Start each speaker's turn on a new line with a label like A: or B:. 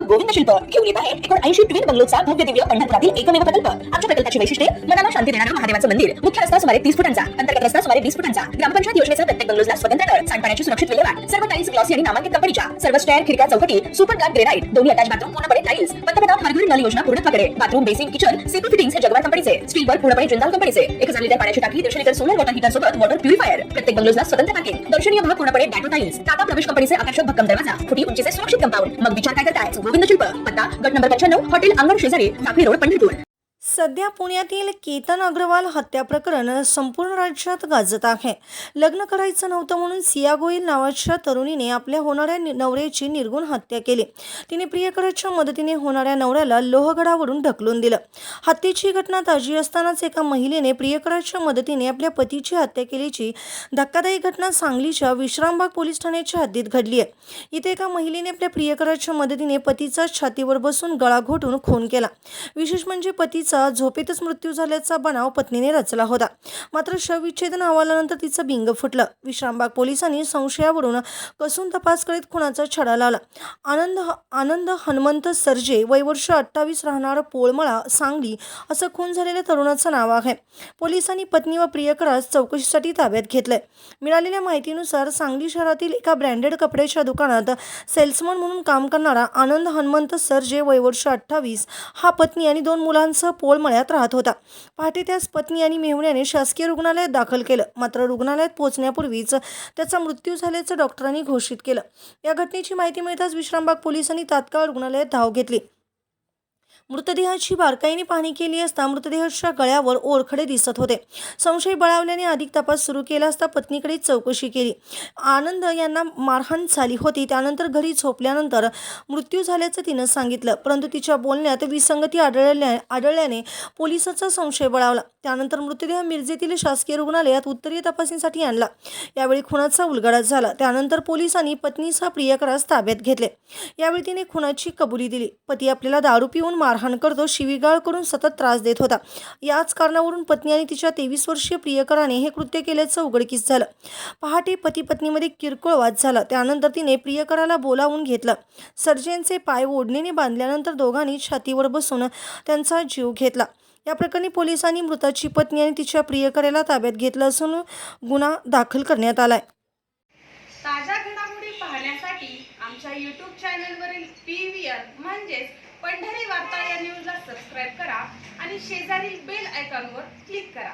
A: गोविंद शिल्प घेऊन येत आहे 80 ट्विन बंगलोचा भव्य दिव्य पंढरपुरातील एकमेव प्रकल्प। आमच्या प्रकल्पाची वैशिष्ट्ये मनाला शांती देणारं महादेवाचं मंदिर, मुख्य रस्ता सुमारे 30 फुटांचा, अंतर्गत रस्ता सुमारे 20 फुटांचा, ग्रामपंचायत योजनेचा प्रत्येक बंगलोजला स्वतंत्र नळ, सांडपाण्याची सुरक्षित विल्हेवाट, सर्व टाइल्स ग्लॉसी आणि नामांकित कंपनीच्या, सर्व स्टेअर, खिडक्या, चौकटी सुपर ग्लास ग्रेनाइट, दोन्ही अटॅच बाथरूम पूर्णपणे टाइल्स, पंतप्रधान हर घर नल योजना पूर्णत्वाकडे, bathroom, basin, kitchen, CP fittings हे जगवार कंपनीचे, स्टीलवर पूर्णपणे जिंदाल कंपनीचे, 1000 लिटर पाण्याची टाकी, 150 लिटर सोलर वॉटर हीटर सोबत वॉटर प्युरिफायर, प्रत्येक बंगलोजला स्वतंत्र पार्किंग, दर्शनीय भाग पूर्णपणे डॅटो टाइल्स, टाटा प्रवेश कंपनीचे आकर्षक भक्कम दरवाजा, फुटी उंचीचे सुरक्षित कंपाऊंड। मग विचार काय करताय? गोविंद शिल्प, पत्ता गट नंबर 95, हॉटेल अंगण शेजारी, साखळी रोड, पंढरपूर।
B: सध्या पुण्यातील केतन अग्रवाल हत्या प्रकरण संपूर्ण राज्यात गाजत आहे। लग्न करायचं नव्हतं म्हणून सिया गोयल नावाच्या तरुणीने आपल्या होणाऱ्या नवऱ्याची निर्गुण हत्या केली। तिने प्रियकराच्या मदतीने होणाऱ्या नवऱ्याला लोहगडावरून ढकलून दिलं। हत्येची घटना ताजी असतानाच एका महिलेने प्रियकराच्या मदतीने आपल्या पतीची हत्या केल्याची धक्कादायक घटना सांगलीच्या विश्रामबाग पोलीस ठाण्याच्या हद्दीत घडली आहे। इथे एका महिलेने आपल्या प्रियकराच्या मदतीने पतीचा छातीवर बसून गळा घोटून खून केला। विशेष म्हणजे पतीचा झोपेतच मृत्यू झाल्याचा बनाव पत्नीने रचला होता। मात्र शवविच्छेदन अहवालानंतर तिचं बिंग फुटलं। विश्रामबाग पोलिसांनी संशयावरून कसून तपास करीत खुनाचा छडा लावला। आनंद हनुमंत सर्जे, वय वर्ष 28, राहणार पोळमळा, सांगली असं खून झालेल्या तरुणाचं नाव आहे। पोलिसांनी पत्नी व प्रियकरास चौकशीसाठी ताब्यात घेतलंय। मिळालेल्या माहितीनुसार सांगली शहरातील एका ब्रँडेड कपड्याच्या दुकानात सेल्समन म्हणून काम करणारा आनंद हनुमंत सर्जे, वय वर्ष 28, हा पत्नी आणि 2 मुलांसह पोळमळ्यात राहत होता। पहाटे त्यास पत्नी आणि मेहुण्याने शासकीय रुग्णालयात दाखल केलं। मात्र रुग्णालयात पोहोचण्यापूर्वीच त्याचा मृत्यू झाल्याचं डॉक्टरांनी घोषित केलं। या घटनेची माहिती मिळताच विश्रामबाग पोलिसांनी तात्काळ रुग्णालयात धाव घेतली। मृतदेहाची बारकाईने पाहणी केली असता मृतदेहाच्या गळ्यावर ओरखडे दिसत होते। संशय बळावल्याने अधिक तपास सुरू केला असता पत्नीकडे चौकशी केली। आनंद यांना मारहाण झाली होती, त्यानंतर घरी झोपल्यानंतर मृत्यू झाल्याचं तिनं सांगितलं। परंतु तिच्या बोलण्यात विसंगती आढळल्याने पोलिसांचा संशय बळावला। त्यानंतर मृतदेह मिरजेतील शासकीय रुग्णालयात उत्तरीय तपासणीसाठी आणला। यावेळी खुनाचा उलगडा झाला। त्यानंतर पोलिसांनी पत्नीसह प्रियकरास ताब्यात घेतले। यावेळी तिने खुनाची कबुली दिली। पती आपल्याला दारू पिऊन मारहाण करतो, शिवीगाळ करून सतत त्रास देत होता। याच कारणावरून पत्नी आणि तिच्या 23 वर्षीय प्रियकराने हे कृत्य केल्याचं उघडकीस झालं। पहाटे पती पत्नीमध्ये किरकोळ वाद झाला। त्यानंतर तिने प्रियकराला बोलावून घेतलं। सर्जेंचे पाय ओढणीने बांधल्यानंतर दोघांनी छातीवर बसून त्यांचा जीव घेतला। या प्रकरणी पोलिसांनी मृताची पत्नी आणि तिच्या प्रियकराला ताब्यात घेतलं असून गुन्हा दाखल करण्यात आलाय।
C: ताज्या घडामोडी पाहण्यासाठी आमच्या YouTube चॅनलवरील PVR म्हणजेच पंढरी वार्ता या न्यूजला सबस्क्राइब करा आणि शेजारील बेल आयकॉनवर क्लिक करा।